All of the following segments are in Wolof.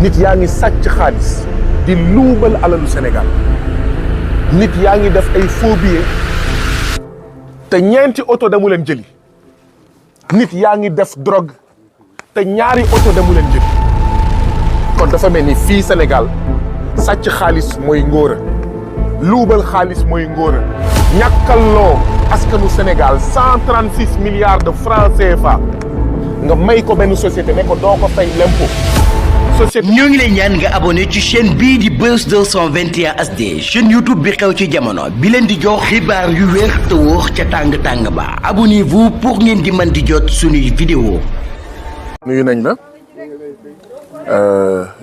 nit yaa ngi sàcc xaalis di luubal alalu Sénégal nit yaa ngi def ay faux billets te ñeenti oto demu leen jëli nit yaa ngi def drogue te ñaari oto demu leen jëli kon dafa mel ni fii Sénégal sàcc xaalis mooy ngóora luubal xaalis mooy ngóora ñàkkalloo askanu Sénégal 136 milliards de francs CFA nga may ko benn société ne ko doo ko fay l'impôt société. ñoo ngi lay ñaan nga abonné ci chaîne bii di Buzz 221 HD chaîne YouTube bi xew ci jamono bi leen di jox xibaar yu wér te wóor ca tàng-tàng ba abonnez-vous pour ngeen di mën di jot suñuy vidéo. nuyu nañ la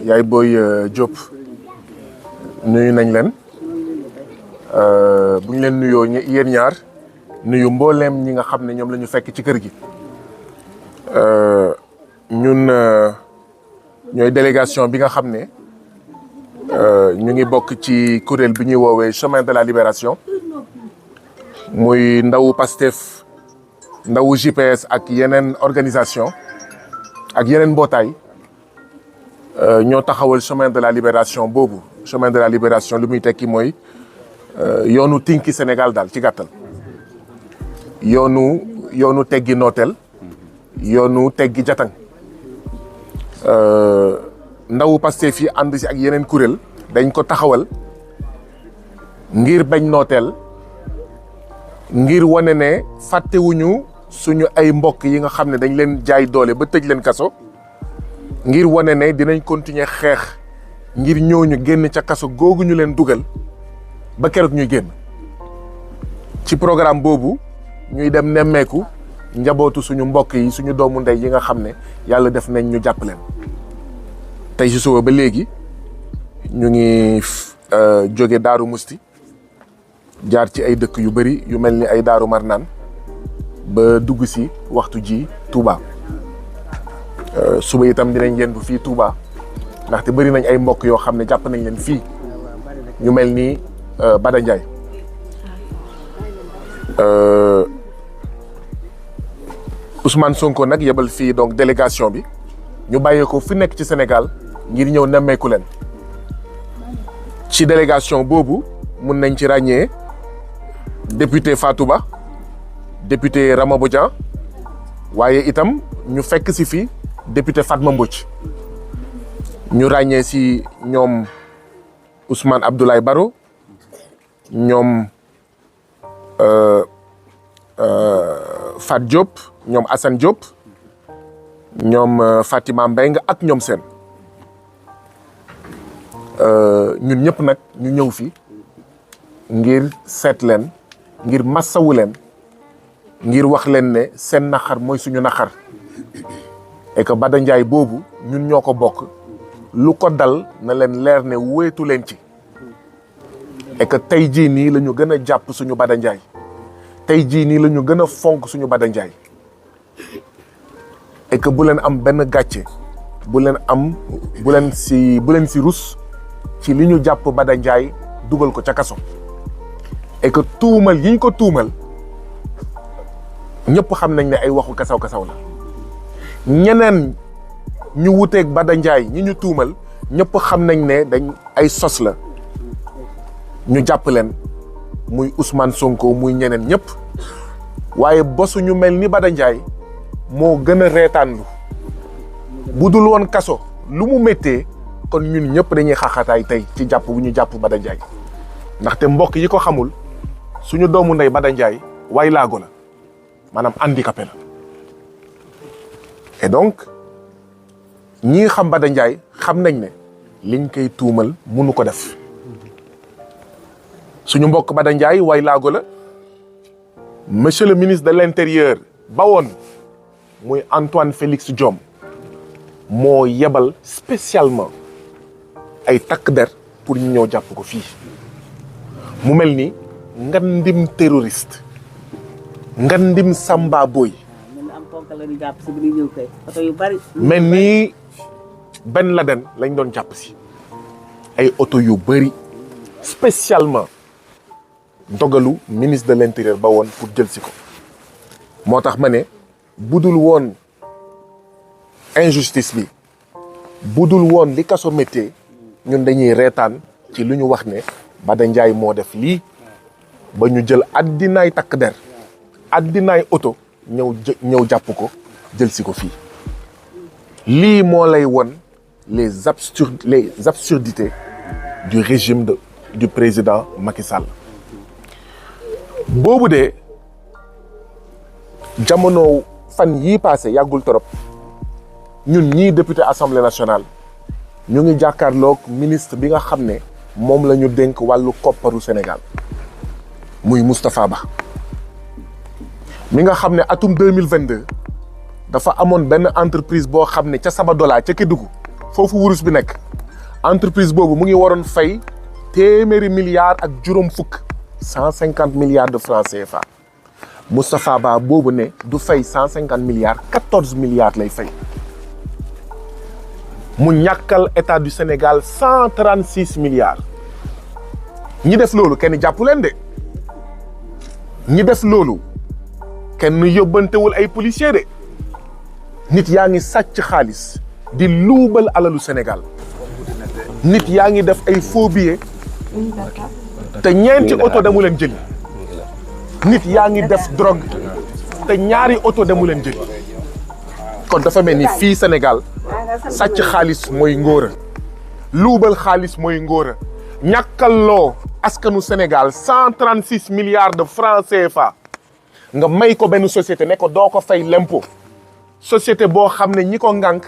yaay booy Diop nuyu nañ leen bu ñu leen nuyoo yéen ñaar nuyu mbooleem ñi nga xam ne ñoom la ñu fekk ci kër gi ñun ñooy délégation bi nga xam ne ñu ngi bokk ci kuréel bi ñuy woowee chemin de la libération muy ndawu Pastef ndawu GPS ak yeneen organisation ak yeneen mbootaay ñoo taxawal chemin de la libération boobu chemin de la libération lu muy tekki mooy yoonu tinki Sénégal daal ci gàttal yoonu teggi nooteel yoonu teggi jatang ndawu Pastef yi ànd si ak yeneen kuréel dañ ko taxawal ngir bañ nooteel ngir wane ne fàttewuñu suñu ay mbokk yi nga xam ne dañ leen jaay doole ba tëj leen kaso ngir wane ne dinañ continuer xeex ngir ñooñu génn ca kaso googu ñu leen dugal ba keroog ñuy génn ci programme boobu ñuy dem nemmeeku njabootu suñu mbokk yi suñu doomu ndey yi nga xam ne yàlla def nañ ñu jàpp leen tey si suba ba léegi ñu ngi jóge Daaru Musti jaar ci ay dëkk yu bari yu mel ni ay Daaru Marnaan ba dugg si waxtu ji Touba suba itam dinañ yendu fii Touba ndaxte bari nañ ay mbokk yoo xam ne jàpp nañ leen fii ñu mel ni Bada Ndiaye Ousmane Sonko nag yebal fii donc délégation bi ñu bàyyee ko fi nekk ci Sénégal ngir ñëw nemmeeku leen ci délégation boobu mun nañ ci ràññee député Fatou Ba député Rama Bodian waaye itam ñu fekk si fii député Fatma Mbodj ñu ràññee si ñoom Ousmane Abdoulaye Barro ñoom Fat Diop ñoom Assane Diop ñoom Fatima Mbengue ak ñoom seen ñun ñëpp nag ñu ñëw fi ngir seet leen ngir massawu leen ngir wax leen ne seen naxar mooy suñu naxar et que Bada Ndiaye boobu ñun ñoo ko bokk lu ko dal na leen leer ne wéetu leen ci et que tey jii nii la ñu gën a jàpp suñu Bada Ndiaye tey jii nii la ñu gën a fonk suñu Bada Ndiaye et que bu leen am benn gàcce bu leen si rus ci li ñu jàpp Bada Ndiaye dugal ko ca kaso et que tuumal yi ñu ko tuumal ñëpp xam nañ ne ay waxu kasaw-kasaw la ñeneen ñu wuteeg Bada Ndiaye ñi ñu tuumal ñëpp xam nañ ne dañ ay sos la ñu jàpp leen muy Ousmane Sonko muy ñeneen ñëpp waaye bosu ñu mel ni Bada Ndiaye moo gën a reetaanlu bu dul woon kaso lu mu méttee kon ñun ñëpp dañuy xaxataay tey ci jàpp bu ñu jàpp Bada Ndiaye ndaxte mbokk yi ko xamul suñu doomu ndey Bada Ndiaye way laago la maanaam handicapé la et donc ñi xam Bada Ndiaye xam nañ ne liñ koy tuumal munu ko def suñu mbokk Bada Ndiaye way laago la monsieur le ministre de l'intérieur ba woon muy Antoine Félix Diome moo yebal spécialement ay takk der pour ñu ñëw jàpp ko fii mu mel ni ngandim terroriste ngandim samba boy mel ni Ben Laden lañ doon jàpp si ay oto yu bëri spécialement dogalu ministre de l'intérieur ba woon pour jël si ko moo tax ma ne budul woon injustice bi budul woon li kaso méttee ñun dañuy reetaan ci lu ñu wax ne Bada Ndiaye moo def lii ba ñu jël addinaay takk der addinaay oto ñëw jàpp ko jël si ko fii lii moo lay won les absurdités du régime du président Macky Sall boobu de jamono fan yii passé yàggul torop ñun ñii député assemblée nationale ñu ngi jàkkaarloog ministre bi nga xam ne moom la ñu dénk wàllu kopparu Sénégal muy Moustapha Ba mi nga xam ne atum 2022 dafa amoon benn entreprise boo xam ne ca Sabadola ca Kédougou foofu wurus bi nekk entreprise boobu mu ngi waroon fay téeméeri milliards ak juróom fukk 150 milliards de francs CFA Moustapha Ba boobu ne du fay 150 milliards 14 milliards lay fay mu ñàkkal état du Sénégal 136 milliards ñi def loolu kenn jàppu leen de ñi def loolu kenn yóbbantewul ay policiers de nit yaa ngi sàcc xaalis di luubal alalu Sénégal nit yaa ngi def ay faux billets te ñeenti oto demu leen jëli nit yaa ngi def drogue te ñaari oto demu leen jëli kon dafa mel ni fii Sénégal sàcc xaalis mooy ngóora luubal xaalis mooy ngóora ñàkkalloo askanu Sénégal 136 milliards de francs CFA nga may ko benn société ne ko doo ko fay l'impôt société boo xam ne ñi ko ngànk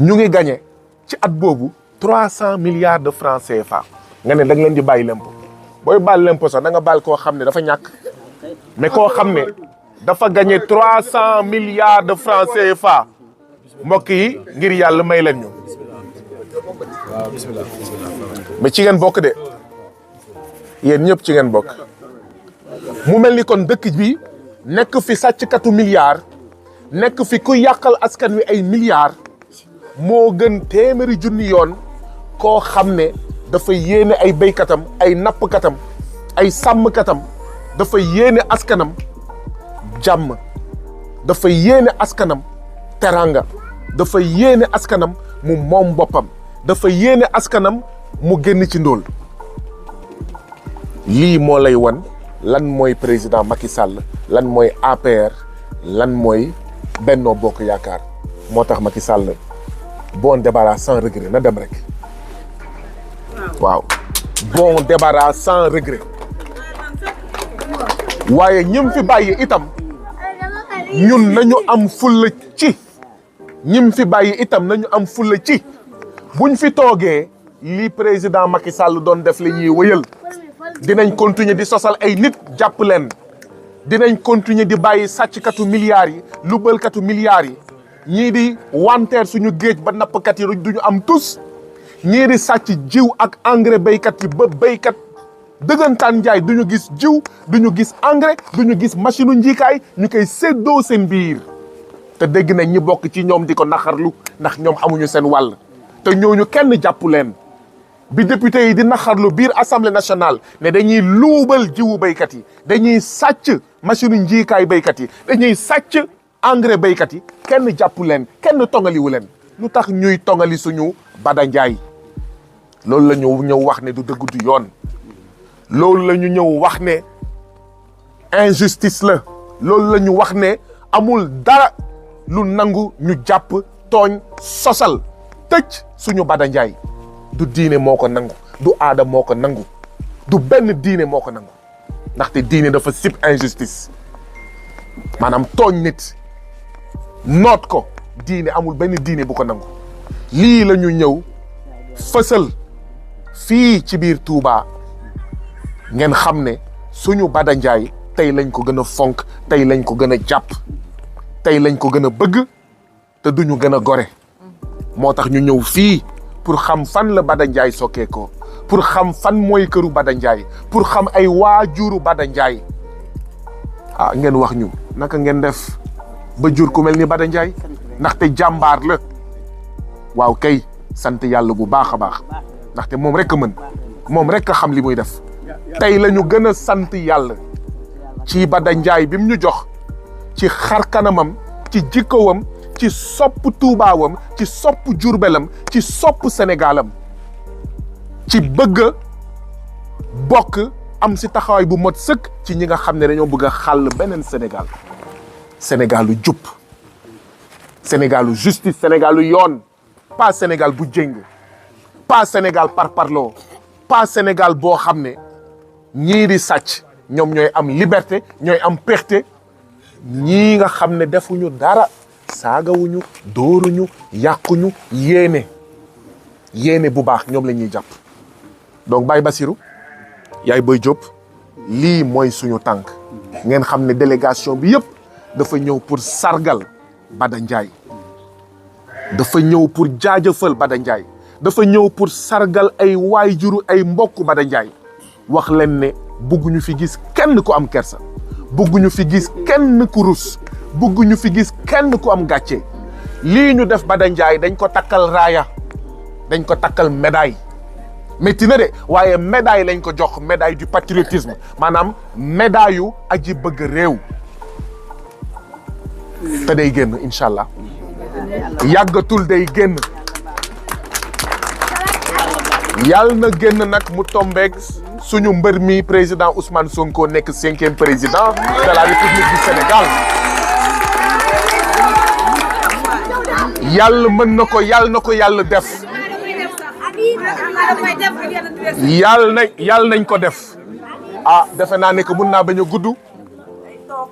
ñu ngi gagné ci at boobu 300 milliards de francs CFA nga ne da nga leen di bàyyi l'impôt booy baal l'impôt sax da nga baal koo xam ne dafa ñàkk mais koo xam ne dafa gagné 300 milliards de francs CFA mbokk yi ngir yàlla may leen ñu mais ci ngeen bokk de yéen ñëpp ci ngeen bokk mu mel ni kon dëkk bi nekk fi sàcckatu milliards nekk fi ku yàqal askan wi ay milliards moo gën téeméeri junni yoon koo xam ne dafa yéene ay béykatam ay nappkatam ay sàmmkatam dafa yéene askanam jàmm dafa yéene askanam teranga dafa yéene askanam mu moom boppam dafa yéene askanam mu génn ci ndóol lii moo lay wan lan mooy président Macky Sall lan mooy APR lan mooy Benno Bokk Yaakaar moo tax Macky Sall bon débarras sans regret na dem rek waaw bon débarras sans regret waaye ñim fi bàyyi itam ñun nañu am fulla ci ñim fi bàyyi itam nañu am fulla ci buñ fi toogee li président Macky Sall doon def la ñuy wëyal dinañ continuer di sosal ay nit jàpp leen dinañ continuer di bàyyi sàcckatu milliards yi lubalkatu milliards yi ñii di wanteer suñu géej ba nappkat yi duñu am tus ñii di sàcc jiw ak engrais béykat yi ba béykat dëggantaan njaay duñu gis jiw duñu gis engrais duñu gis machine u njiikaay ñu koy séddoo seen biir te dégg nañ ñi bokk ci ñoom di ko naxarlu ndax ñoom amuñu seen wàll te ñooñu kenn jàppu leen bi député yi di naxarlu biir assemblée nationale ne dañuy luubal jiwu béykat yi dañuy sàcc machine u njiikaay béykat yi dañuy sàcc engrais béykat yi kenn jàppu leen kenn tongaliwu leen lu tax ñuy tongali suñu Bada Ndiaye loolu la ñu ñëw wax ne du dëgg du yoon loolu la ñu ñëw wax ne injustice la loolu la ñu wax ne amul dara lu nangu ñu jàpp tooñ sosal tëj suñu Bada Ndiaye du diine moo ko nangu du aada moo ko nangu du benn diine moo ko nangu ndaxte diine dafa sib injustice maanaam tooñ nit noot ko diine amul benn diine bu ko nangu lii la ñu ñëw fësal fii ci biir Touba ngeen xam ne suñu Bada Ndiaye tey lañ ko gën a fonk tey lañ ko gën a jàpp tey lañ ko gën a bëgg te duñu gën a gore moo tax ñu ñëw fii pour xam fan la Bada Ndiaye sokkee ko pour xam fan mooy këru Bada Ndiaye pour xam ay waajuru Bada Ndiaye ah ngeen wax ñu naka ngeen def ba jur ku mel ni Bada Ndiaye ndaxte jàmbaar la waaw kay sant yàlla bu baax a baax ndaxte moom rek a mën moom rek a xam li muy def tey la ñu gën a sant yàlla ci Bada Ndiaye bi mu ñu jox ci xar kanamam ci jikkowam ci sopp Tuubaawam ci sopp Jurbelam ci sopp Sénégalam ci bëgg bokk am si taxawaay bu mot sëkk ci ñi nga xam ne dañoo bëgg a xàll beneen Sénégal Sénégalu jub Sénégalu justice Sénégalu yoon pas Sénégal bu jëng pas Sénégal parparloo pas Sénégal boo xam ne ñii di sàcc ñoom ñooy am liberté ñooy am perte ñii nga xam ne defuñu dara saagawuñu dóoruñu yàquñu yéene bu baax ñoom la ñuy jàpp donc Baye Bassirou yaay Boy Diop lii mooy suñu tànk ngeen xam ne délégation bi yëpp dafa ñëw pour sargal Bada Ndiaye dafa ñëw pour jaajëfal Bada Ndiaye dafa ñëw pour sargal ay waayjuru ay mbokk Bada Ndiaye wax leen ne bugguñu fi gis kenn ku am kersa bugguñu fi gis kenn ku rus bugguñu fi gis kenn ku am gàcce lii ñu def Bada Ndiaye dañ ko takkal raaya dañ ko takkal médaille métti na de waaye médaille lañ ko jox médaille du patriotisme maanaam médaille yu aji bëgg réew te day génn incha allah yàggatul day génn yàlla na génn nag mu tombeeg suñu mbër mi président Ousmane Sonko nekk 5e président de la République du Sénégal yàlla mën na ko yàlla def yàlla nañ ko def defe naa ne que mun naa bañ a gudd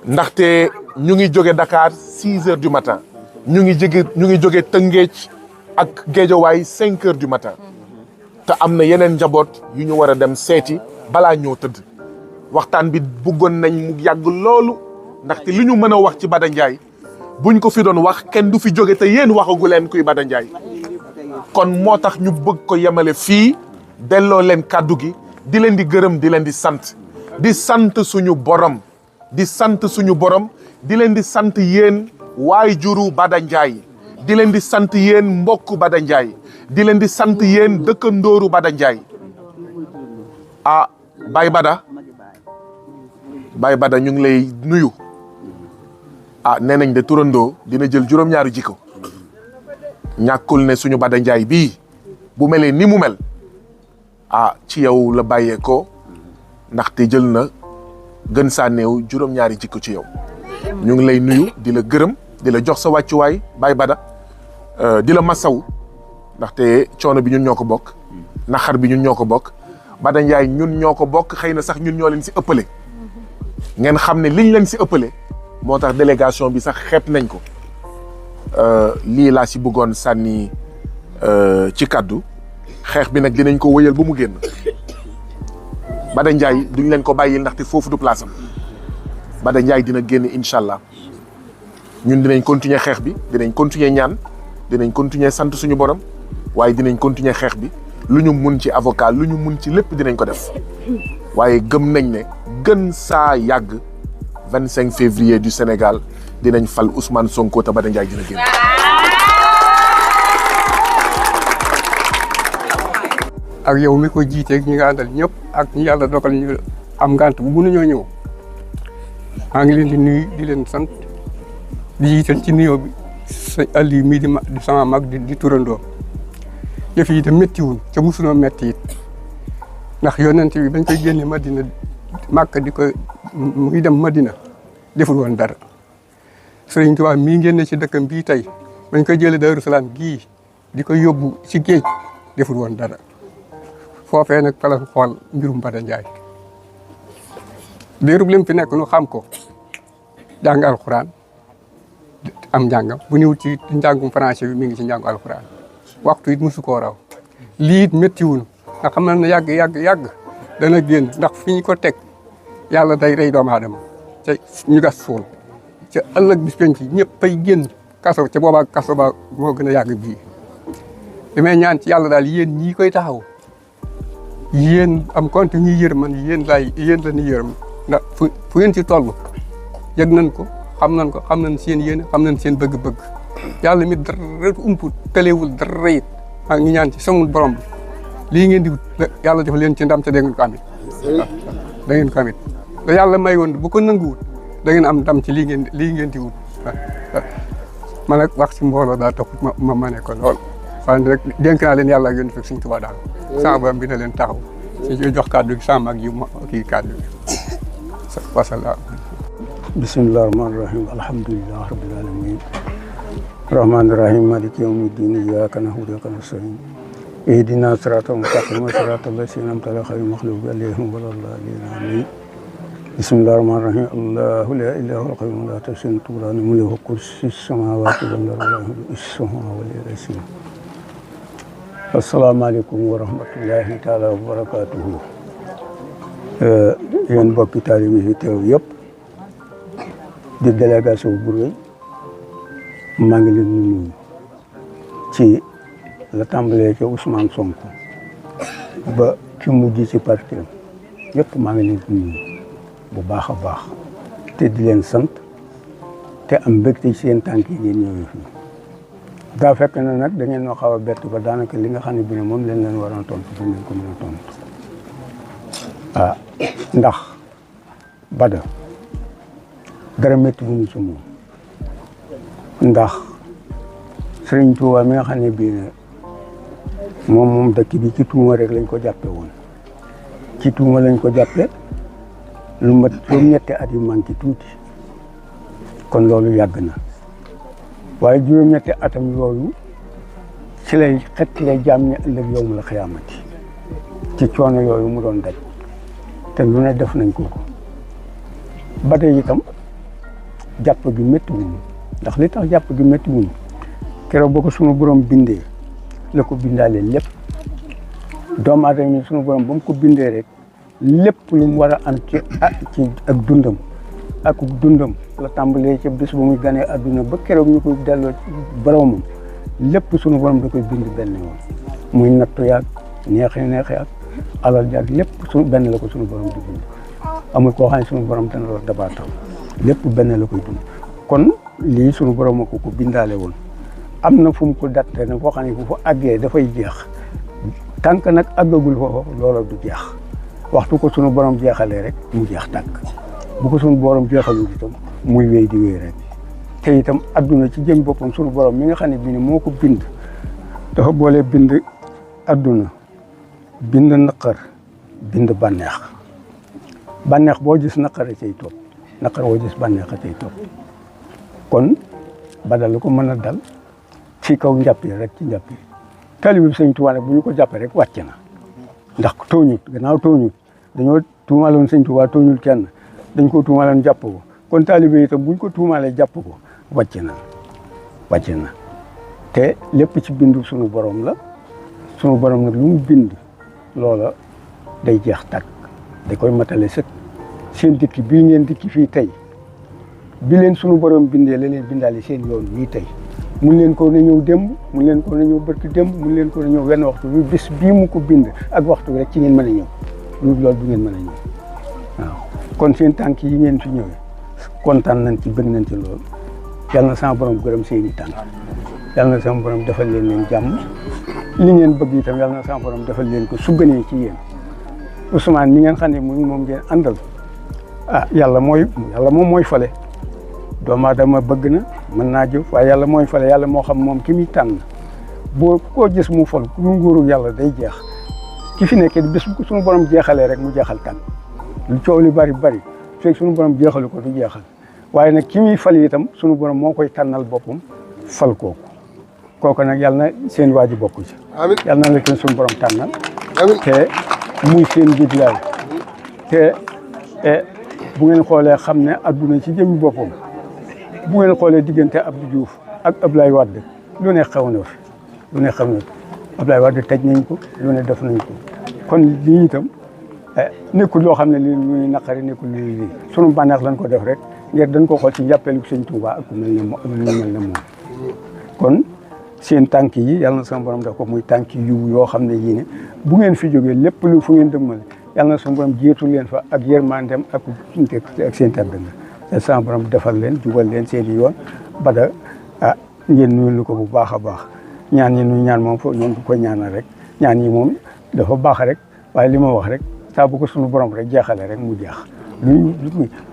ndaxte ñu ngi jóge Dakar 6 heures du matin ñu ngi jóge Tëngéej ak Géejawaay 5 heures du matin te am na yeneen njaboot yu ñu war a dem seeti balaa ñoo tëdd waxtaan bi bëggoon nañ mu yàgg loolu ndaxte li ñu mën a wax ci Bada Ndiaye buñ ko fi doon wax kenn du fi jóge te yéen waxagu leen kuy Bada Ndiaye kon moo tax ñu bëgg ko yemale fii delloo leen kàddu gi di leen di gërëm di leen di sant suñu borom di leen di sant yéen waayjuru Bada Ndiaye di leen di sant yéen mbokk Bada Ndiaye di leen di sant yéen dëkkandooru Bada Ndiaye Baye Bada ñu ngi lay nuyu nee nañ de turandoo dina jël juróom-ñaari jikko ñàkkul ne suñu Bada Ndiaye bii bu melee ni mu mel ci yow la bàyyeekoo ndaxte jël na gën saa néew juróom-ñaari jikko ci yow ñu ngi lay nuyu di la gërëm di la jox sa wàccuwaay Baye Bada di la masaw ndaxte coono bi ñun ñoo ko bokk naxar bi ñun ñoo ko bokk Bada Ndiaye ñun ñoo ko bokk xëy na sax ñun ñoo leen si ëppale ngeen xam ne liñ leen si ëppale moo tax délégation bi sax xeeb nañ ko lii laa si bëggoon sànni ci kaddu xeex bi nag dinañ ko wëyal ba mu génn Bada Ndiaye duñ leen ko bàyyil ndaxte foofu du place am Bada Ndiaye dina génn incha allah ñun dinañ continuer xeex bi dinañ continuer ñaan dinañ continuer sant suñu borom waaye dinañ continuer xeex bi lu ñu mun ci avocat lu ñu mun ci lépp dinañ ko def waaye gëm nañ ne gën saa yàgg 25 février du Sénégal dinañ fal Ousmane Sonko te Bada Ndiaye dina génn. ak yow mi ko jiiteeg ñi nga àndal ñëpp ak ñi yàlla dogal ñu am ngant bu mënuñoo ñëw maa ngi leen di nuyu di leen sant di jiital ci nuyoo bi sa Aliou mii di sama mag di turandoo yëf yi de méttiwul ca mosunoo métti it ndax yonent bi bañ koy génne Madina Màkka di ko mu ngi dem Madina deful woon dara Sëriñ Tuubaa mii ngeen ci dëkkam bii tey bañ koy jëlee Daaru Salaam gii di ko yóbbu ci géej deful woon dara foofee nag fa la xool mbirum Bada Ndiaye diirub lim fi nekk nu xam ko jàng alxuraan am njàngam bu ñëw ci njàngum français bi mi ngi ci njàngu alxuraan waxtu it mosu koo raw lii it méttiwul nga xam ne yàgg dana génn ndax fi ñu ko teg yàlla day rey doomu aadama ca ñu gas suul ca ëllëg bis penc ñëpp ay génn kaso ca boobaa kaso ba moo gën a yàgg bii li may ñaan ci yàlla daal yéen ñii koy taxaw yéen am compte ñuy yërëm man yéen la ñuy yërëm ndax fu ngeen ci toll yëg nañ ko xam nañ seen yéen xam nañ seen bëgg-bëgg yàlla mi dara umpu tëlewul dara it ak ñu ñaan ci samul borom bi lii ngeen di wut yàlla def leen ci ndam te da ngeen ko amit da ngeen ko amit da yàlla may woon bu ko nanguwut da ngeen am ndam ci lii ngeen di wut man nag wax ci mbooloo daal taxut ma ne ko lool waaye rek dénk naa leen yàlla ak yéen fekk Sëñ Tuubaa daal sama borom bi na leen taxaw si jox kàddu gi sama mag yi kii kàddu gi wasalaam. bismillahi rahmaani rahim alhamdulilah rabbil alamin rahmaani rahim maliki yawmi din iyyaka na'budu wa iyyaka nasta'in ihdina siratal mustaqim siratal lazina an'amta alayhim ghayril maghdubi alayhim waladdallin amin bismillahi rahmaani rahim allahu la ilaha illa huwa la tasintu la namliku kursi samawati wal ardi wa la yuhsisuhu wa la yasiru asalaamaaleykum wa rahmatullahi taala wa barakatuhu yéen mbokki taalibe yi fi teew yëpp di délégation bu rëy maa ngi leen di nuyu ci la tàmbalee ci Ousmane Sonko ba ki mujj ci parti yëpp maa ngi leen di nuyu bu baax a baax te di leen sant te am mbégte ci seen tànk yi ngeen ñëwee fii daa fekk na nag da ngeen noo xaw a bett ba daanaka li nga xam ne bi ne moom leen waroon tontu dinañ ko mën a tontu ndax Bada dara métti bu ñu ci moom ndax Sëriñ Tuuba mi nga xam ne bii ne moom dëkk bi ci tuuma rek lañ ko jàppe woon ci tuuma lañ ko jàppe lu mat juróom-ñetti at yu manqué tuuti kon loolu yàgg na waaye juróom-ñetti atam yooyu ci lay xetti lay jaam ñi ëllëg yawmul xiyaamati ci coono yooyu mu doon daj te lu ne def nañ ko ba tey itam jàpp gi métti wuñu ndax li tax jàpp gi métti wuñu keroog boo ko sunu borom bindee la ko bindaale lépp doomu aadama yi sunu borom ba mu ko bindee rek lépp lu mu war a am ci ak dundam la tàmbalee ca bis bu muy ganee adduna ba keroog ñu koy delloo ci boromam lépp sunu borom da koy bind benn yoon muy nattu yaag neexe yaag alal jaag lépp benn la ko sunu borom di bind amul koo xam ne sunu borom dana la dabaatal lépp benn la koy dund kon lii sunu borom ko bindaale woon am na fu mu ko datte ne foo xam ne bu fa àggee dafay jeex tànk nag àggagul foofu loola du jeex waxtu ko sunu borom jeexalee rek mu jeex tànk bu ko sunu borom jeexalul itam muy wéy di wéy rek te itam adduna ci jëm boppam sunu borom mi nga xam ne bii ne moo ko bind dafa boole bind adduna bind naqar bind bànneex boo gis naqar a cay topp naqar boo gis bànneex a cay topp kon badal ko mën a dal ci kaw njàpp yi rek ci njàpp yi taalibe bi Sëñ Tuubaa nag bu ñu ko jàppee rek wàcc na ndax tooñut gannaaw tooñut dañoo tuumaaloon Sëñ Tuubaa tooñul kenn dañ ko tuumaaloon jàpp ko kon taalibe itam buñ ko tuumaalee jàpp ko wàcc na te lépp ci bindu sunu borom la sunu borom nag lu mu bind loola day jeex tàkk da koy matale sëkk seen dikki bii ngeen dikki fii tey bi leen sunu borom bindee la leen bindaale seen yoon wii tey mun leen ko na ñëw démb mun leen ko na ñëw barki démb mun leen ko na ñëw wenn waxtu bi bis bii mu ko bind ak waxtu rek ci ngeen mën a ñëw loolu du ngeen mën a ñëw waaw kon seen tànk yi ngeen fi ñëwee kontaan nañ ci bëgg nañ ci loolu yàlla na sama borom gërëm seeni tànk yàlla na sama borom defal leen jàmm li ngeen bëgg itam yàlla na sama borom defal leen ko su gënee ci yéen Ousmane mi ngeen xam ne moom ngeen àndal yàlla moom mooy fale doomu aadama bëgg na mën naa jëf waaye yàlla mooy fale yàlla moo xam moom ki muy tànn boo koo gis mu fal ku nguuru yàlla day jeex ki fi nekkee bés bu suñu borom jeexalee rek mu jeexal tànn lu coow li bari fekk suñu borom jeexalu ko du jeexal waaye nag ki muy fal itam suñu borom moo koy tànnal boppam fal kooku nag yàlla na seen waa ji bokku ci yàlla na la kenn suñu borom tànnal te muy seen jiglaay te bu ngeen xoolee xam ne adduna ci jëmmi boppam bu ngeen xoolee diggante Abdou Diouf ak Abdoulaye Wade lu ne xew na fi Abdoulaye Wade tëj nañ ko lu ne def nañ ko kon lii itam nekkul loo xam ne lii luy naqari nekkul lii sunu bànneex lañ ko def rek ngir dañ ko xool ci njàppelu Sëñ Tuubaa ak ku mel ne moom kon seen tànk yi yàlla na sama borom def ko muy tànk yu yoo xam ne yii ne bu ngeen fi jógee lépp lu fu ngeen dëgmal yàlla na sama borom jiitu leen fa ak yërmandem ak seen tedd nga te sama borom defal leen jubal leen seen i yoon Bada ngeen nuyu ko bu baax a baax ñaan yi nu ñaan moom foofu ñoom du ko ñaanal rek ñaan yi moom dafa baax rek waaye li ma wax rek saa bu ko suñu borom rek jeexale rek mu jeex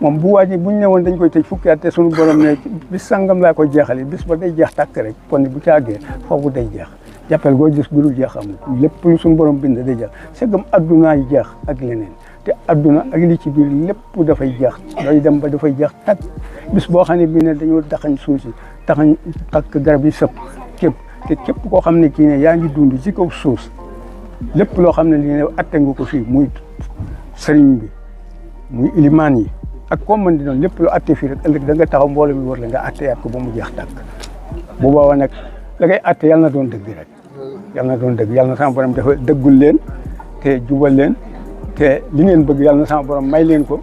moom bu waaji buñ ne woon dañ koy tëj fukki at te suñu borom ne bis sangam laa koy jeexale bis ba day jeex tàkk rek kon bu caagee foofu day jeex jàppal goo gis gudul jeex amul lépp lu suñu borom bind day jeex segam addunaa yi jeex ak leneen te adduna ak li ci biir lépp dafay jeex day dem ba dafay jeex tàkk bis boo xam ne bii ne dañoo taxañ suuf si taxañ takk garab yi sëpp képp koo xam ne kii ne yaa ngi dund ci kaw suuf lépp loo xam ne lii ne atte nga ko fii muy sëriñ bi muy ilimaan yi ak koo mën di doon lépp lu atte fii rek ëllëg da nga taxaw mbooloo mi war la nga atteyaat ko ba mu jeex tàkk bu boobaa nag la ngay atte yàlla na doon dëgg rek yàlla na doon dëgg yàlla na sama borom dafa dëggul leen te jubal leen te li ngeen bëgg yàlla na sama borom may leen ko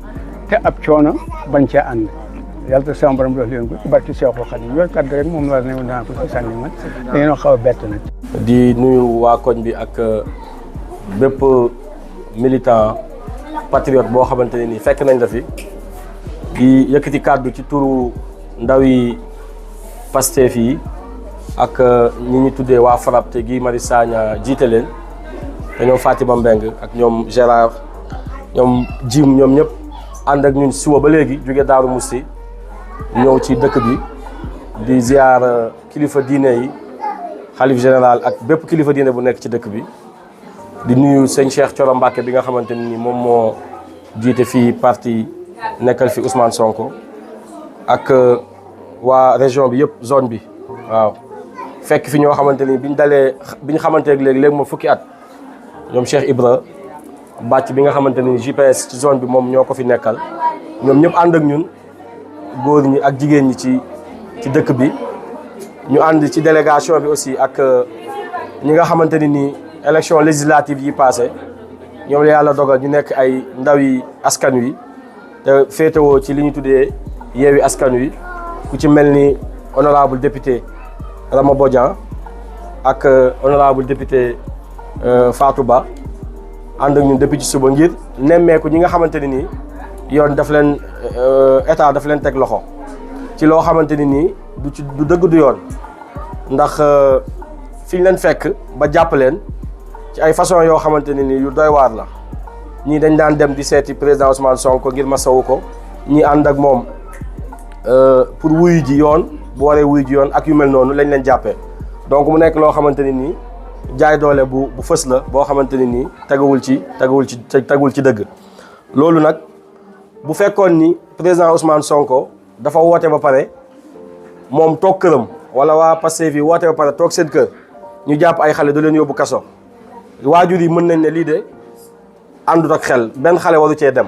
te ab coono bañ cee ànd yàlla te sama borom def leen ko ci barki Seexul Xadiim yooyu kàddu rek moom la ne woon naa ko ci sànni man da ngeen xaw a bett nag. di nuyu waa koñ bi ak bépp militant patriote boo xamante ne nii fekk nañ la fi di yëkkati kàddu ci turu ndawi Pastef yi ak ñi ñu tuddee waa FRAPP te gi Marius Sagna jiite leen te ñoom Fatima Mbeng ak ñoom Gérard ñoom Jim ñoom ñëpp ànd ak ñun suba ba léegi jóge Daaru Musti ñëw ci dëkk bi di ziar kilifa diine yi xalif général ak bépp kilifa diine bu nekk ci dëkk bi di nuyu sëñ Cheikh Thioro Mbacké bi nga xamante ni moom moo jiite fii parti nekkal fi Ousmane Sonko ak waa région bi yëpp zone bi waaw fekk fi ñoo xamante ni biñ xamante léegi ma fukki at ñoom Cheikh Ibra bàcc bi nga xamante ni GPS ci zone bi moom ñoo ko fi nekkal ñoom ñëpp ànd ak ñun góor ñi ak jigéen ñi ci dëkk bi ñu ànd ci délégation bi aussi ak ñi nga xamante ni élection législative yi passé ñoom la yàlla dogal ñu nekk ay ndawi askan wi te féetewoo ci li ñu tuddee yeewi askan wi ku ci mel ni honorable député Rama Bodian ak honorable député Fatou Ba ànd ak ñun depuis ci suba ngir nemmeeku ñi nga xamante ni nii yoon daf leen état daf leen teg loxo ci loo xamante ni nii du dëgg du yoon ndax fi ñu leen fekk ba jàpp leen ci ay façon yoo xamante ne nii yu doy waar la ñii dañ daan dem di seeti président Ousmane Sonko ngir masawu ko ñii ànd ak moom pour wuyu ji yoon bu waree wuyu ji yoon ak yu mel noonu lañ leen jàppee donc mu nekk loo xamante ni nii jaay doole bu fës la boo xamante ni nii teguwul ci dëgg. loolu nag bu fekkoon ni président Ousmane Sonko dafa woote ba pare moom toog këram wala waa Pastef yi woote ba pare toog seen kër ñu jàpp ay xale da leen yóbbu kaso waajur yi mën nañ ne lii de àndut ak xel benn xale waru cee dem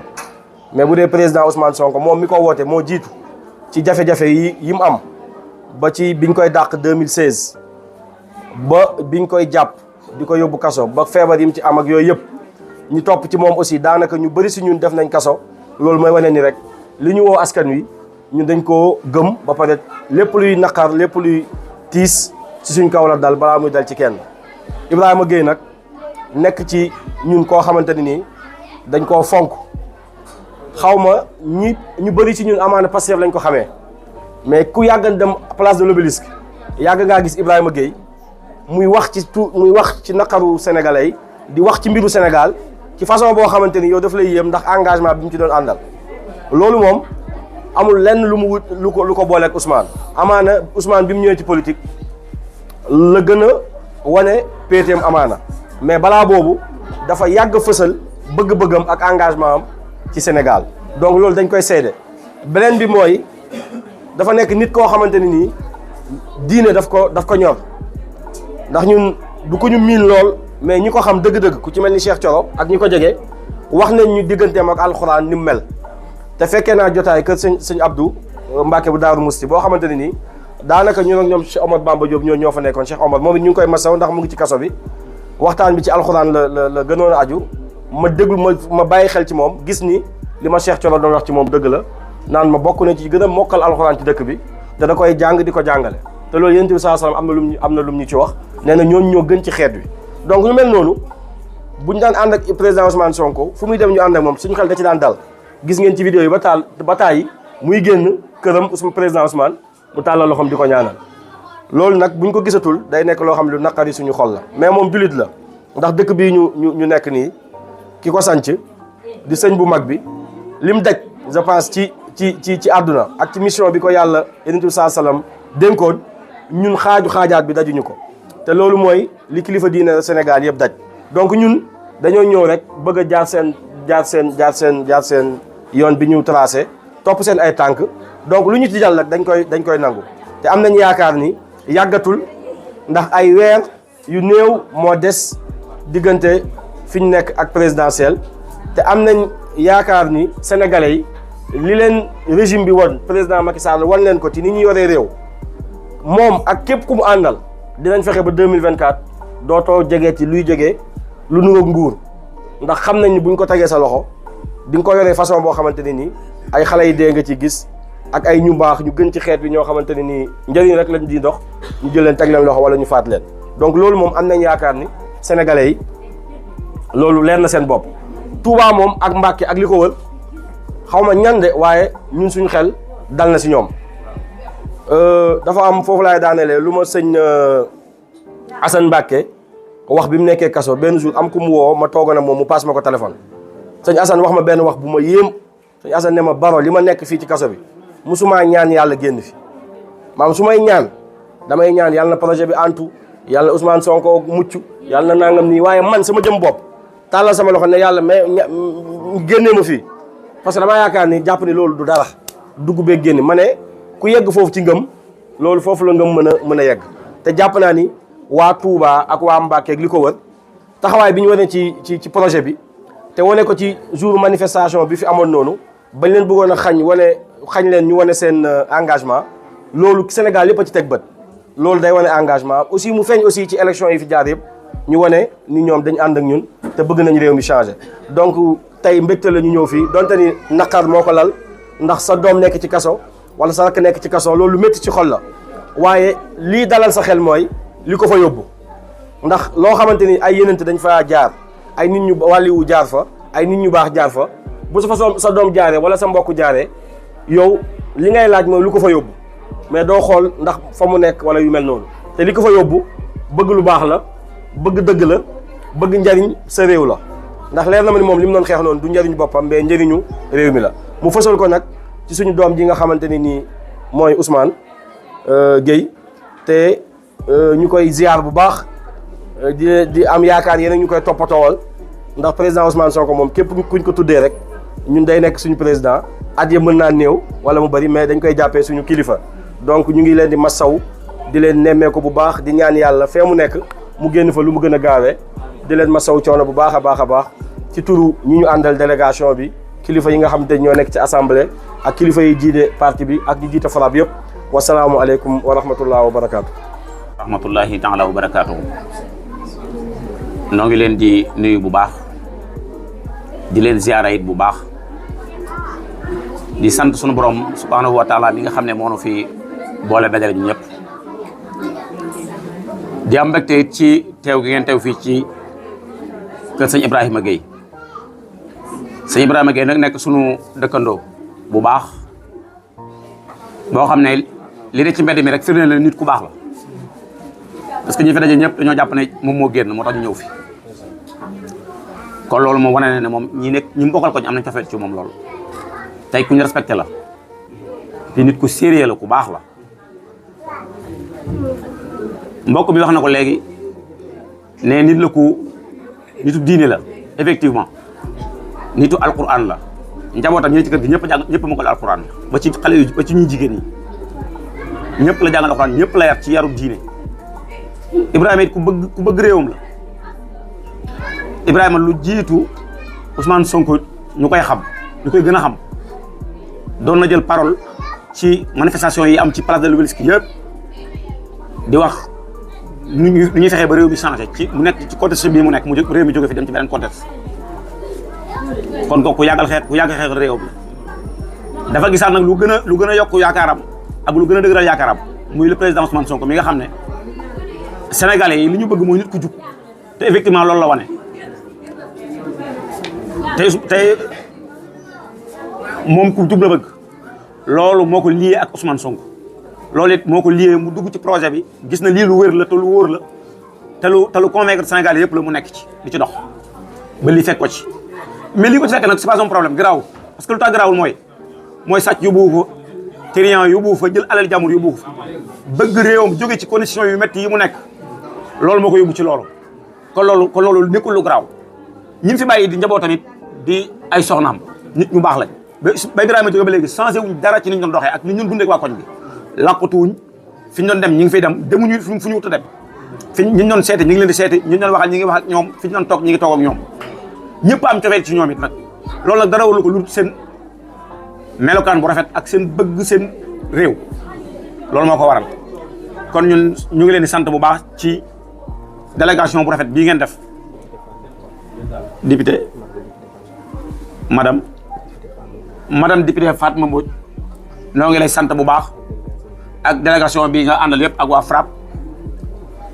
mais bu dee président Ousmane Sonko moom mi ko woote moo jiitu ci jafe-jafe yi mu am ba ci biñ koy dàq 2016 ba biñ koy jàpp di ko yóbbu kaso ba feebar yi mu ci am ak yooyu yëpp ñu topp ci moom aussi daanaka ñu bëri si ñun def nañ kaso loolu mooy wane ni rek li ñu woo askan wi ñun dañ koo gëm ba pare lépp luy naqar lépp luy tiis ci suñ kaw la dal balaa muy dal ci kenn. Ibrahima Gueye nag nekk ci ñun koo xamante ni nii dañ koo fonk xaw ma ñu bëri ci ñun amaana Pastef lañ ko xamee mais ku yàgg dem place de l'Obélisque yàgg ngaa gis Ibrahima Gueye muy wax ci naqaru sénégalais yi di wax ci mbiru Sénégal ci façon boo xamante ni yow daf lay yéem ndax engagement bi mu ci doon àndal loolu moom amul lenn lu mu wut lu ko booleeg Ousmane amaana Ousmane bi mu ñëwee ci politique la gën a wane PTM amaana mais balaa boobu dafa yàgg fësal bëgg-bëggam ak engagement am ci Sénégal donc loolu dañ koy seede beneen bi mooy dafa nekk nit koo xamante ni nii diine daf ko ñor ndax ñun du ko ñu miin lool mais ñi ko xam dëgg-dëgg ku ci mel ni Cheikh Thioro ak ñi ko jege wax nañ ñu digganteem ak alxuraan ni mu mel te fekkee naa jotaay kër sëñ Abdou Mbacké bu Daaru Musti boo xamante ne nii daanaka ñun ak ñoom Cheikh Omar Bamba Diop ñoo fa nekkoon Cheikh Omar moom it ñu ngi koy masaw ndax mu ngi ci kaso bi waxtaan bi ci alxuraan la gënoon a aju ma déglu ma bàyyi xel ci moom gis ni li ma Cheikh Thioro doon wax ci moom dëgg la naan ma bokk na ci gën a mokkal alxuraan ci dëkk bi te da koy jàng di ko jàngale te loolu yonent bi sallallahu alayhi wasallam am na lum ñu ci wax nee na ñooñu ñoo gën ci xeet wi donc ñu mel noonu buñ daan ànd ak président Ousmane Sonko fu muy dem ñu ànd ak moom suñu xel da ci daan dal gis ngeen ci vidéo yi ba taay muy génn këram président Ousmane mu tàllal loxoom di ko ñaanal loolu nag buñ ko gisatul day nekk loo xam ne lu naqari suñu xol la mais moom jullit la ndax dëkk bii ñu nekk nii ki ko sanc di sëñ bu mag bi lim daj je pense ci àdduna ak ci mission bi ko yàlla yonent bi saa salaam dénkoon ñun xaajaat bi dajuñu ko te loolu mooy li kilifa diine Sénégal yëpp daj donc ñun dañoo ñëw rek bëgg a jaar seen yoon bi ñu tracé topp seen ay tànk donc lu ñu ci jàll nag dañ koy nangu te am nañ yaakaar ni yàggatul ndax ay weer yu néew moo des diggante fi ñu nekk ak présidentielle te am nañ yaakaar ni sénégalais yi li leen régime bi won président Macky Sall wan leen ko ci ni ñu yoree réew moom ak képp ku mu àndal dinañ fexe ba 2024 dootoo jegee ci luy jegee lu nuroog nguur ndax xam nañ ni buñ ko tegee sa loxo di nga ko yoree façon boo xamante ne nii ay xale yi dee nga ci gis ak ay ñu baax ñu gën ci xeet bi ñoo xamante ne nii njëriñ rek lañ di dox ñu jël leen teg leen loxo wala ñu faat leen donc loolu moom am nañ yaakaar ni sénégalais yi loolu leer na seen bopp. Touba moom ak Mbacké ak li ko wër xaw ma ñande waaye ñun suñu xel dal na si ñoom dafa am foofu laay daanelee lu ma sëñ Assane Mbacké wax bi mu nekkee kaso benn jour am ku mu woo ma toogoon ak moom mu passe ma ko téléphone sëñ Assane wax ma benn wax bu ma yéem sëñ Assane ne ma Baro li ma nekk fii ci kaso bi musumaa ñaan yàlla génn fi maam su may ñaan damay ñaan yàlla na projet bi antu yàlla na Ousmane Sonko mucc yàlla na nangam nii waaye man sama jëm bopp tàllal sama loxo ne yàlla mais génnee ma fii parce que damaa yaakaar ni jàpp ni loolu du dara dugg bee génn ma ne ku yegg foofu ci ngëm loolu foofu la ngëm mën a yegg te jàpp naa ni waa Touba ak waa Mbacké ak li ko wër taxawaay bi ñu wane ci projet bi te wane ko ci jour manifestation bi fi amoon noonu bañ leen bëggoon a xañ leen ñu wane seen engagement loolu Sénégal yëpp a ci teg bët loolu day wane engagement aussi mu feeñ aussi ci élection yi fi jaar yëpp ñu wane ni ñoom dañ ànd ak ñun te bëgg nañu réew mi changer donc tey mbégte la ñu ñëw fii donte ni naqar moo ko lal ndax sa doom nekk ci kaso wala sa rakk nekk ci kaso loolu métti ci xol la waaye lii dalal sa xel mooy li ko fa yóbbu ndax loo xamante ni ay yenente dañ fa jaar ay nit ñu wàlliwu jaar fa ay nit ñu baax jaar fa bu sa doom jaaree wala sa mbokk jaaree yow li ngay laaj mooy lu ko fa yóbbu mais doo xool ndax fa mu nekk wala yu mel noonu te li ko fa yóbbu bëgg lu baax la bëgg dëgg la bëgg njariñ sa réew la ndax leer na ma ni moom li mu doon xeex noonu du njariñu boppam mais njariñu réew mi la mu fësal ko nag ci suñu doom ji nga xamante ni nii mooy Ousmane Gueye te ñu koy ziar bu baax di am yaakaar yeneen ñu koy toppatoowal ndax président Ousmane Sonko moom képp kuñ ko tuddee rek ñun day nekk suñu président at ya mën naa néew wala mu bari mais dañ koy jàppee suñu kilifa donc ñu ngi leen di masaw di leen nemmeeku bu baax di ñaan yàlla fee mu nekk mu génn fa lu mu gën a gaawee di leen masaw coono bu baax a baax ci turu ñi ñu àndal délégation bi kilifa yi nga xam te ñoo nekk ci assemblée ak kilifa yi jiite parti bi ak ñi jiite FRAPP yëpp wasalaamualeykum wa rahmatullah wa barakaatu. rahmatullahi taala wa barakaatu. noo ngi leen di nuyu bu baax di leen ziara it bu baax di sant sunu borom subhanahu wa taala mi nga xam ne moo nu fi boole dajale ñu ñëpp di am mbégte it ci teew gi ngeen teew fii ci kër sëñ Ibrahima Gueye sëñ Ibrahima Gueye nag nekk sunu dëkkandoo bu baax boo xam ne li ne ci mbedd mi rek firnde la nit ku baax la parce que ñi fi daje ñëpp dañoo jàpp ne moom moo génn moo tax ñu ñëw fi kon loolu moom wane na ne moom ñi bokkal ko ñu am nañ cofeet ci moom loolu tey ku ñu respecté la te nit ku sérieux la ku baax la mbokk bi wax na ko léegi ne nit la nitu diine la effectivement nitu alquran la njabootam ñi ci kër gi ñëpp mokkal alquran ba ci xale yu ba ci ñuy jigéen ñi ñëpp la jàngal alquran ñëpp la yar ci yaru diine Ibrahima it ku bëgg réewam la Ibrahima lu jiitu Ousmane Sonko ñu koy xam ñu koy gën a xam doon na jël parole ci manifestation yi am ci place de l'Obélisque yëpp di wax nu ñuy fexee ba réew mi changé ci mu nekk ci contexte bii mu nekk mu réew mi jóge fi dem ci beneen contexte kon kooku ku yàgg xeex réew bi dafa gisaat nag lu gën a yokk yaakaaram ak lu gën a dëgëral yaakaaram muy le président Ousmane Sonko mi nga xam ne Sénégalais yi li ñu bëgg mooy nit ku jub te effectivement loolu la wane tey moom ku jub la bëgg loolu moo ko lié ak Ousmane Sonko loolu it moo ko lié mu dugg ci projet bi gis na lii lu wér la te lu wóor la te lu convaincre Sénégalais yëpp la mu nekk ci di ci dox ba lii fekk ko ci mais lii ko ci fekk nag c'est pas un problème garaaw parce que lu tax garaawul mooy sàcc yóbbu ko trian yóbbu fa jël alal jàmbur yóbbu fa bëgg réewam jóge ci condition yu métti yi mu nekk loolu moo ko yóbbu ci loolu kon loolu nekkul lu garaaw ñi fi bàyyi di njaboot tamit di ay soxnaam nit ñu baax lañ ba Ibrahima jóge ba léegi changé wuñ dara ci ni ñu doon doxee ak ni ñun dundee waa koñ bi làqatuwuñ fi ñu doon dem ñi ngi fiy dem demuñu fu ñu wut a dem fi ñu doon seeti ñi ngi leen di seeti ñu doon waxal ñi ngi wax ak ñoom fi ñu doon toog ñi ngi toog ak ñoom ñëpp am cofeel ci ñoom it nag loolu nag dara walu ko lu seen melokaan bu rafet ak seen bëgg seen réew loolu moo ko waral kon ñun ñu ngi leen di sant bu baax ci délégation bu rafet bii ngeen def député madame député Fatma Mbodj noo ngi lay sant bu baax ak délégation bi nga àndal yëpp ak waa FRAPP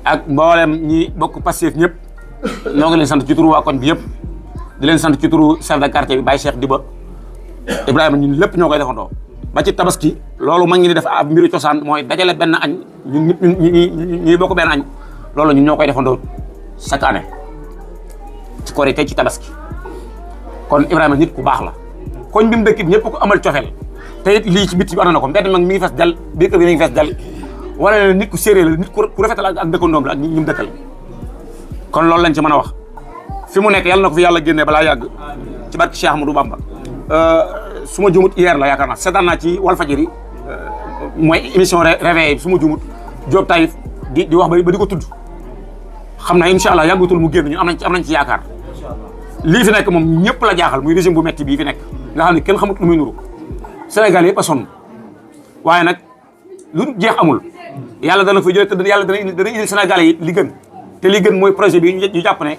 ak mboolem ñi bokk Pastef ñëpp noo ngi leen sant ci turu waa koñ bi yëpp di leen sant ci turu chef de quartier bi Baye Cheikh Diba Ibrahima ñun lépp ñoo koy defandoo ba ci tabaski loolu ma ngi ni def ab mbiru cosaan mooy dajale benn añ ñun ñëpp ñuy bokk benn añ loolu ñun ñoo koy defandoo chaque année ci Korité ci tabaski kon Ibrahima nit ku baax la koñ bi mu dëkk ñëpp ko amal cofeel te it lii ci bitti bi ànd na ko mbedd mag mi ngi fes del biir kër bi mi ngi fes del wala ne nit ku séeréer la nit ku rafetal ak dëkkandoom la ak ñi mu dëkkal kon loolu lañ ci mën a wax fi mu nekk yàlla na ko fi yàlla génnee balaa yàgg ci barke Cheikh Ahmadou Bamba su ma jumut hier la yaakaar naa seetaan naa ci Walfadjri mooy émission réveil su ma jumut Diop Taïf di wax ba di ko tudd xam naa incha allah yàggatul mu génn ñu am nañ ci yaakaar lii fi nekk moom ñëpp la jaaxal muy régime bu metti bii fi nekk nga xam ne kenn xamut lu muy nuru Sénégal yëpp a sonn waaye nag lu jeex amul yàlla dana fa jëlee te yàlla dana indi Sénégalais yi li gën te li gën mooy projet bi ñu jàpp ne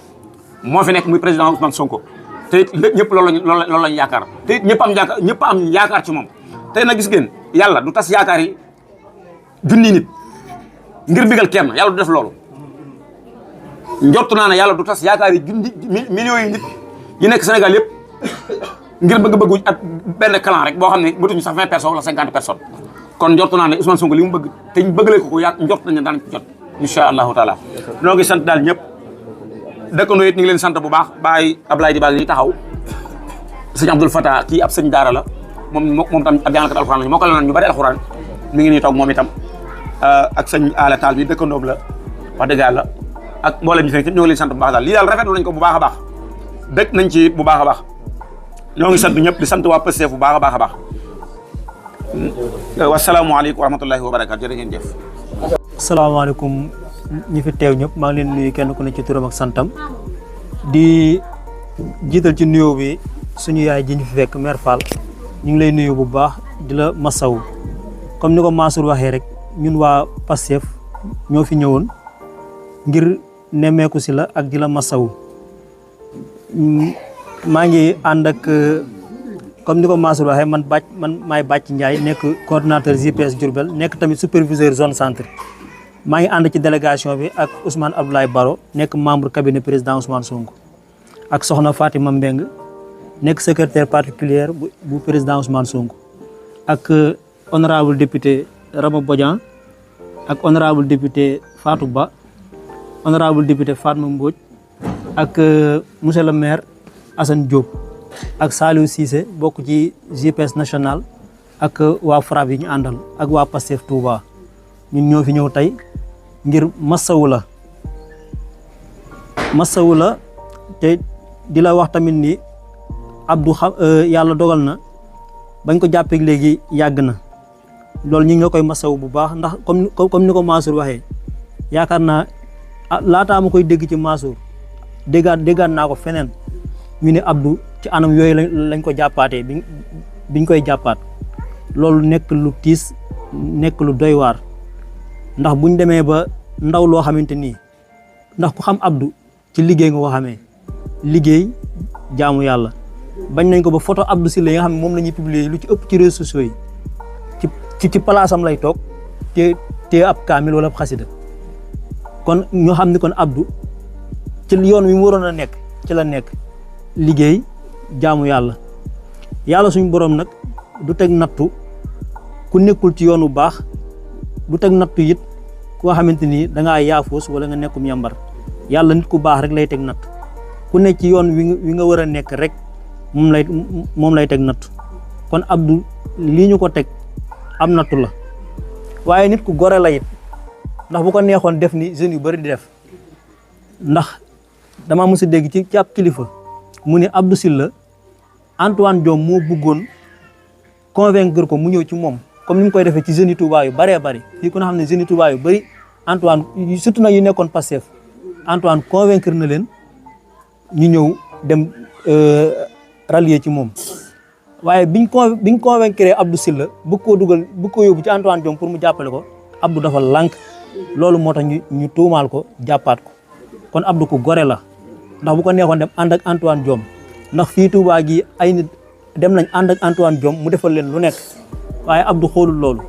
moo fi nekk muy président Ousmane Sonko te it ñëpp loolu lañ yaakaar te it ñëpp am yaakaar ci moom tey nag gis ngeen yàlla du tas yaakaar yi junni nit ngir bigal kenn yàlla du def loolu njortu naa ne yàlla du tas yaakaar yi junni millions yi nit yi nekk Sénégal yëpp ngir bëgg-bëggu ak benn clan rek boo xam ne bëtuñu sax 20 personnes wala 50 personnes kon njortu naa ne Ousmane Sonko li mu bëgg te ñu bëggalee ko njort nañ ne daan ci jot incha allahu taala noo ngi sant daal ñëpp dëkkandoo it ñu ngi leen sant bu baax Baye Abdoulaye di baa ngi taxaw sëñ Abdoul Fatah kii ab sëñ daara la moom tam ab jàngkat alxuraan la moo ko la ñu bari alxuraan mi ngi nii toog moom itam ak sëñ Ala Tall bi dëkkandoom la wax dëgg yàlla ak mboolem ñi fi nekk ñoo ngi leen sant bu baax daal lii daal rafetlu nañ ko bu baax a baax dëkk nañ ci bu baax a baax ñoo ngi sant ñëpp di sant waa Pastef bu baax a baax a baax wasalaamaaleykum wa rahmatullahi wa barakaatu jërë ngeen jëf. asalaamaaleykum ñi fi teew ñëpp maa ngi leen nuyu kenn ku ne ci turam ak santam di jiital ci nuyoo bi suñu yaay ji ñu fi fekk mère Fall ñu ngi lay nuyu bu baax di la masawu comme ni ko Mansour waxee rek ñun waa Pastef ñoo fi ñëwoon ngir nemmeeku si la ak di la masawu maa ngi ànd ak comme ni ko Mansour waxee man maay Bàcc Ndiaye nekk coordonnateur GPS Diourbel nekk tamit superviseur zone centre maa ngi ànd ci délégation bi ak Ousmane Abdoulaye Barro nekk membre cabinet président Ousmane Sonko ak soxna Fatima Mbeng nekk secrétaire particulière bu président Ousmane Sonko ak honorable député Rama Bodian ak honorable député Fatou Ba honorable député Fatma Mbodj ak monsieur le maire Assane Diop ak Saliou Cissé bokk ci GPS national ak waa FRAPP yi ñu àndal ak waa Pastef Touba ñun ñoo fi ñëw tey ngir masawu la te di la wax tamit ni Abdou yàlla dogal na bañ ko jàppee léegi yàgg na loolu ñu ngi la koy masawu bu baax ndax comme ni ko Mansour waxee yaakaar naa laataa ma koy dégg ci Mansour déggaat naa ko feneen ñu ne Abdou ci anam yooyu lañ ko jàppaatee biñ koy jàppaat loolu nekk lu tiis nekk lu doy waar ndax buñ demee ba ndaw loo xamante nii ndax ku xam Abdou ci liggéey nga ko xamee liggéey jaamu yàlla bañ nañ ko ba photo Abdou Sylla yi nga xam ne moom la ñuy publier lu ci ëpp ci réseaux sociaux yi ci palaasam lay toog te ab kaamil wala ab xasida kon ñoo xam ne kon Abdou ci yoon wi mu waroon a nekk ci la nekk liggéey jaamu yàlla suñu borom nag du teg nattu ku nekkul ci yoon bu baax du teg nattu it koo xamante ni da ngaa yaafoos wala nga nekkum yambar yàlla nit ku baax rek lay teg natt ku nekk ci yoon wi nga war a nekk rek moom lay teg nattu kon Abdou lii ñu ko teg am nattu la waaye nit ku gore la it ndax bu ko neexoon def ni jeunes yu bari di def ndax dama mës a dégg ci ab kilifa mu ne Abdou Sylla Antoine Diome moo bëggoon convaincre ko mu ñëw ci moom comme ni mu koy defee ci jeunes yi Touba yu bëree bëri fii ku na xam ne jeunes yi Touba yu bëri Antoine surtout nag yu nekkoon Pastef Antoine convaincre na leen ñu ñëw dem rallier ci moom waaye biñ convaincre Abdou Sylla bëgg koo dugal bëgg koo yóbbu ci Antoine Diome pour mu jàppale ko Abdou dafa lànk loolu moo tax ñu tuumaal ko jàppaat ko kon Abdou ko gore la ndax bu ko neexoon dem ànd ak Antoine Diome ndax fii Touba gi ay nit dem nañ ànd ak Antoine Diome mu defal leen lu nekk waaye Abdou xoolul loolu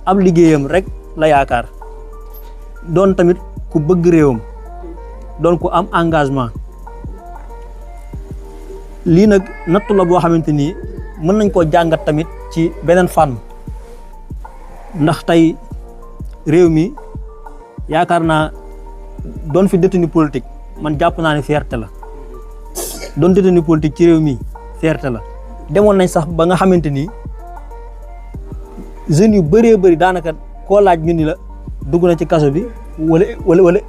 ab liggéeyam rek la yaakaar doon tamit ku bëgg réewam doon ku am engagement lii nag nattu la boo xamante ni mën nañ koo jàngat tamit ci beneen fànn ndax tey réew mi yaakaar naa doon fi détenu politique man jàpp naa ne fierté la doon détenu politique ci réew mi fierté la demoon nañ sax ba nga xamante ni jeunes yu bëree bëri daanaka koo laaj ñu ni la dugg na ci kaso bi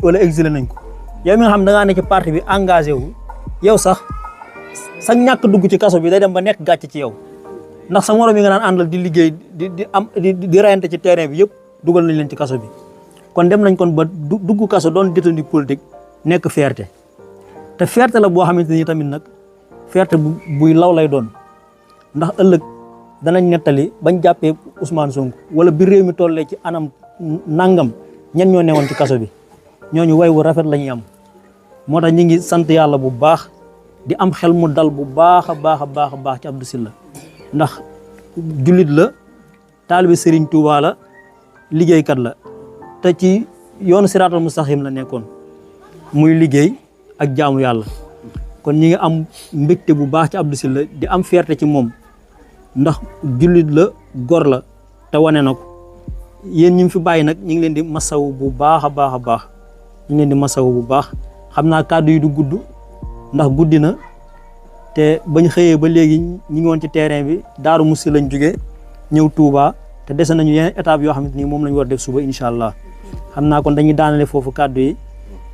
wala exilé nañ ko yow mi nga xam da ngaa ne ci parti bi engagé wu yow sax ñàkk dugg ci kaso bi day dem ba nekk gàcce ci yow ndax sa morom yi nga daan àndal di liggéey di rayante ci terrain bi yëpp dugal nañ leen ci kaso bi kon dem nañ kon ba dugg kaso doon détenu politique nekk fierté te fierté la boo xamante ni tamit nag fierté buy law lay doon ndax ëllëg danañ nettali bañ jàppee Ousmane Sonko wala bi réew mi tollee ci anam nangam ñen ñoo newoon ci kaso bi ñooñu way wu rafet la ñuy am moo tax ñi ngi sant yàlla bu baax di am xel mu dal bu baax a baax ci Abdou Sylla ndax jullit la taalibe Serigne Touba la liggéeykat la te ci yoonu siraatal mustaqim la nekkoon muy liggéey ak jaamu yàlla kon ñi ngi am mbégte bu baax ci Abdou Sylla di am fierté ci moom ndax jullit la gor la te wane na ko yéen ñi fi bàyyi nag ñu ngi leen di masawu bu baax a baax ñu ngi leen di masawu bu baax xam naa kàddu yi du gudd ndax guddi na te bañ xëyee ba léegi ñi ngi woon ci terrain bi Daaru Musi lañ jógee ñëw Touba te dese nañu yeneen étape yoo xamante ni moom lañ war def suba incha allah xam naa kon dañuy daanale foofu kàddu yi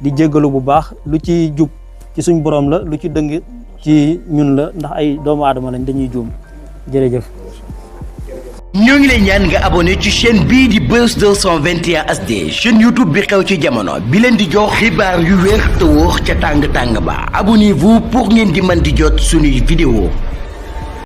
di jéggalu bu baax lu ci jub ci suñ borom la lu ci dëng ci ñun la ndax ay doomu aadama lañ dañuy juum jërëjëf. ñoo ngi lay ñaan nga abonné ci chaîne bii di Buzz 221 HD chaîne YouTube bi xew ci jamono bi leen di jox xibaar yu wér te wóor ca tàng tàng ba abonnez-vous pour ngeen di mën di jot suñuy vidéo